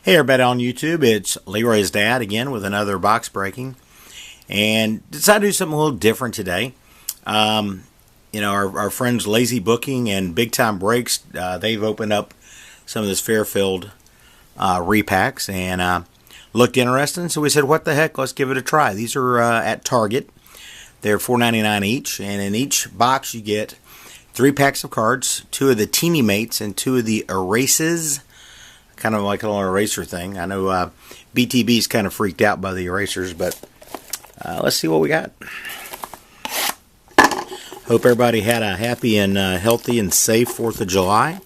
Hey everybody on YouTube, it's Leroy's dad again with another box breaking, and decided to do something a little different today. Our friends Lazy Booking and Big Time Breaks, they've opened up some of this Fairfield repacks and looked interesting, so we said, what the heck, let's give it a try. These are at Target. They're $4.99 each, and in each box you get 3 packs of cards, 2 of the Teeny Mates and 2 of the Erases. Kind of like a little eraser thing. I know BTB's kind of freaked out by the erasers, but let's see what we got. Hope everybody had a happy and healthy and safe 4th of July.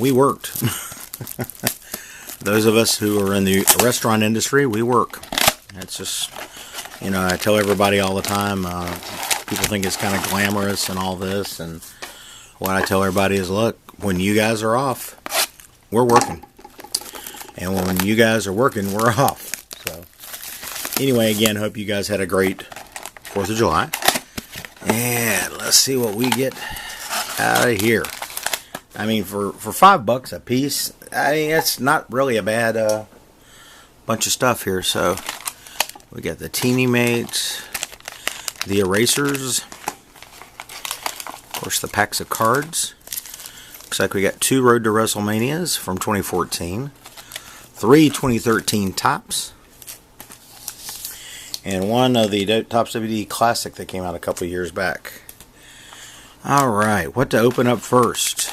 We worked. Those of us who are in the restaurant industry, we work. It's just, I tell everybody all the time, people think it's kind of glamorous and all this, and what I tell everybody is, look, when you guys are off, we're working, and when you guys are working, we're off. So anyway, again, hope you guys had a great 4th of July, and let's see what we get out of here. I mean, for $5 a piece, I mean, it's not really a bad bunch of stuff here. So we got the Teeny Mates, the Erasers, of course the packs of cards. Looks like we got 2 Road to WrestleManias from 2014, 3 2013 Tops, and 1 of the Topps DVD Classic that came out a couple years back. Alright, what to open up first?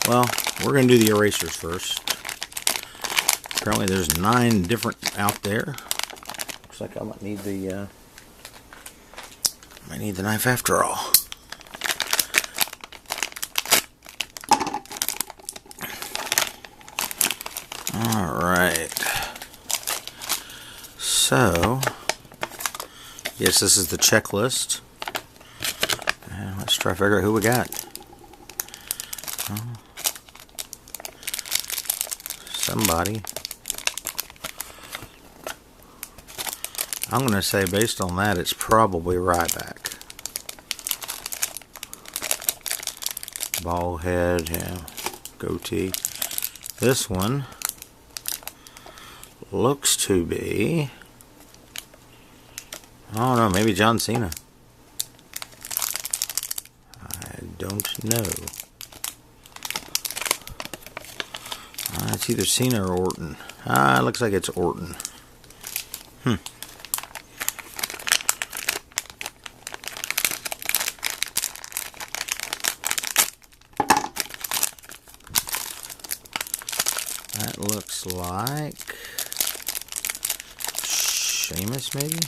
Well, we're going to do the erasers first. Apparently there's 9 different out there. Looks like I might need the knife after all. Alright, so, yes, this is the checklist, and let's try to figure out who we got. Somebody. I'm going to say, based on that, it's probably Ryback. Bald head, yeah, goatee. This one looks to be, I don't know, maybe John Cena. I don't know. It's either Cena or Orton. It looks like it's Orton. That looks like Sheamus, maybe?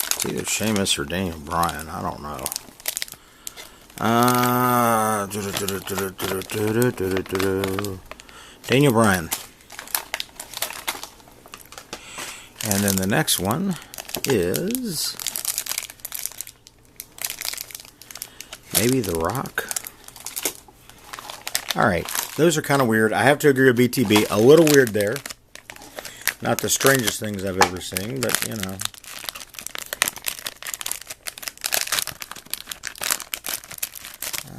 It's either Sheamus or Daniel Bryan. I don't know. Daniel Bryan. And then the next one is maybe The Rock. Alright, those are kind of weird. I have to agree with BTB. A little weird there. Not the strangest things I've ever seen, but,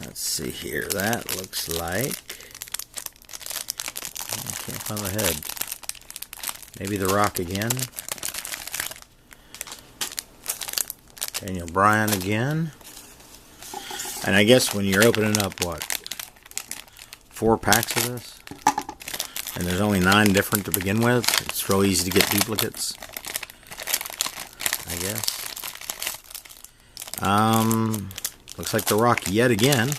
Let's see here. That looks like, I can't find the head. Maybe The Rock again. Daniel Bryan again. And I guess when you're opening up, what, 4 packs of this? And there's only 9 different to begin with. It's real easy to get duplicates, I guess. Looks like The Rock yet again.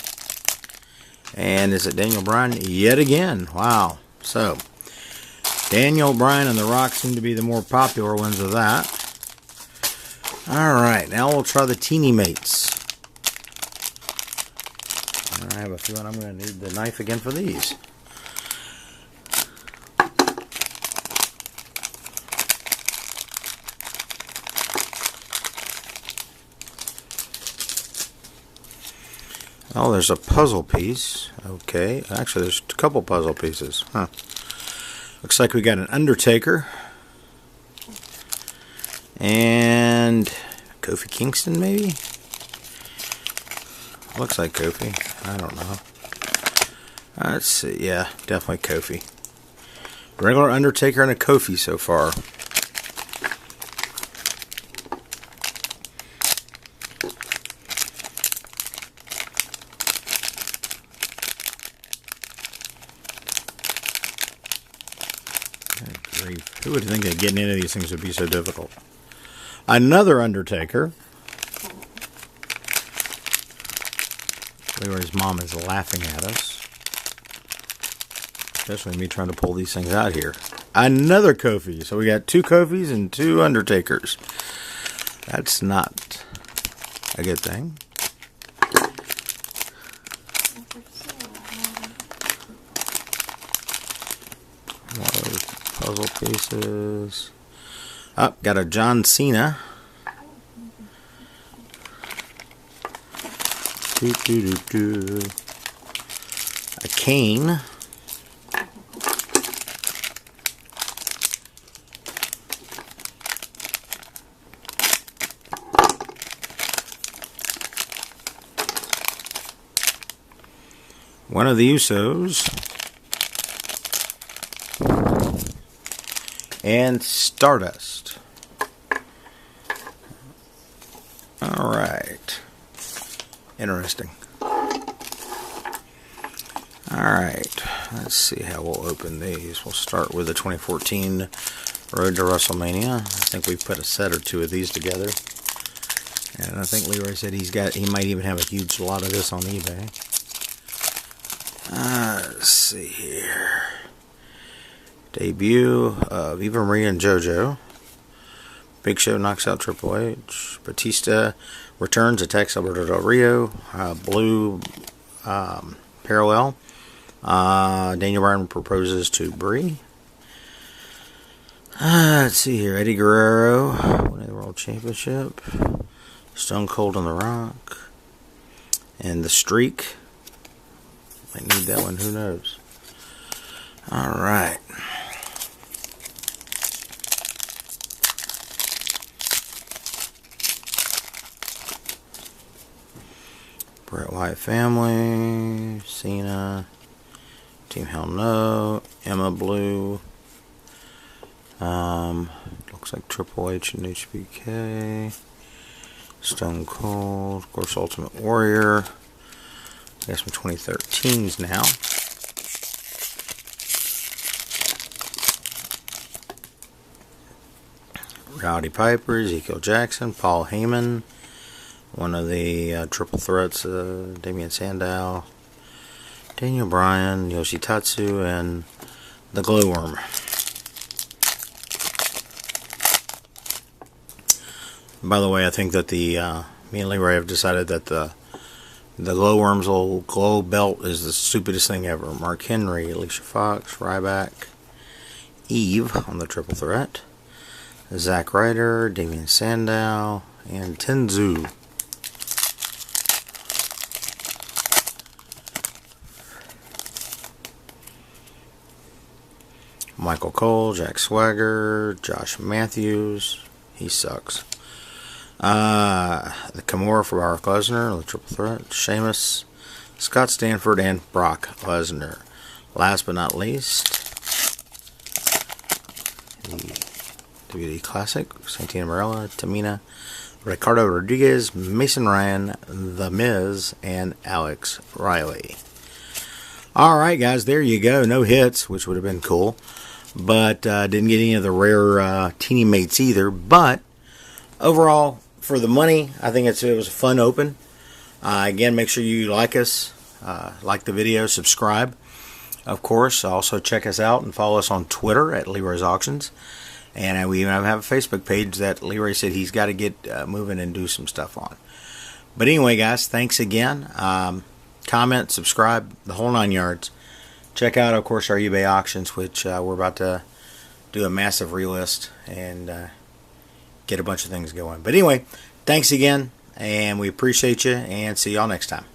And is it Daniel Bryan yet again? Wow. So, Daniel Bryan and The Rock seem to be the more popular ones of that. Alright, now we'll try the Teeny Mates. I have a feeling I'm going to need the knife again for these. Oh, there's a puzzle piece. Okay, actually there's a couple puzzle pieces. Looks like we got an Undertaker. And Kofi Kingston, maybe? Looks like Kofi. I don't know. Let's see. Yeah, definitely Kofi. Regular Undertaker and a Kofi so far. Good grief. Who would think that getting into these things would be so difficult? Another Undertaker. Leroy's mom is laughing at us. Especially me trying to pull these things out here. Another Kofi. So we got 2 Kofis and 2 Undertakers. That's not a good thing. One of those puzzle pieces. Oh, got a John Cena. A Kane. One of the Usos. And Stardust. Alright. Interesting. Alright. Let's see how we'll open these. We'll start with the 2014 Road to WrestleMania. I think we've put a set or 2 of these together. And I think Leroy said he might even have a huge lot of this on eBay. Let's see here. Debut of Eva Marie and JoJo. Big Show knocks out Triple H. Batista returns, attacks Alberto Del Rio. Blue parallel. Daniel Bryan proposes to Brie. Let's see here. Eddie Guerrero winning the World Championship. Stone Cold on the Rock. And the Streak. Might need that one, who knows. Alright. Bret Wyatt family, Cena, Team Hell No, Emma Blue, looks like Triple H and HBK, Stone Cold, of course Ultimate Warrior. I guess some 2013s now. Rowdy Piper, Ezekiel Jackson, Paul Heyman, one of the triple threats, Damian Sandow, Daniel Bryan, Yoshitatsu, and the Glowworm. By the way, I think that me and Leroy have decided that the Glowworm's old glow belt is the stupidest thing ever. Mark Henry, Alicia Fox, Ryback, Eve on the triple threat, Zack Ryder, Damian Sandow, and Tenzu. Michael Cole, Jack Swagger, Josh Matthews. He sucks. The Kimura for Brock Lesnar, the triple threat. Sheamus, Scott Stanford, and Brock Lesnar. Last but not least, the WWE Classic, Santino Marella, Tamina, Ricardo Rodriguez, Mason Ryan, The Miz, and Alex Riley. Alright guys, there you go. No hits, which would have been cool. But didn't get any of the rare teeny mates either. But overall, for the money, I think it was a fun open. Again, make sure you like us, like the video, subscribe. Of course, also check us out and follow us on Twitter at Leroy's Auctions. And we even have a Facebook page that Leroy said he's got to get moving and do some stuff on. But anyway, guys, thanks again. Comment, subscribe, the whole 9 yards. Check out, of course, our eBay auctions, which we're about to do a massive relist and get a bunch of things going. But anyway, thanks again, and we appreciate you, and see y'all next time.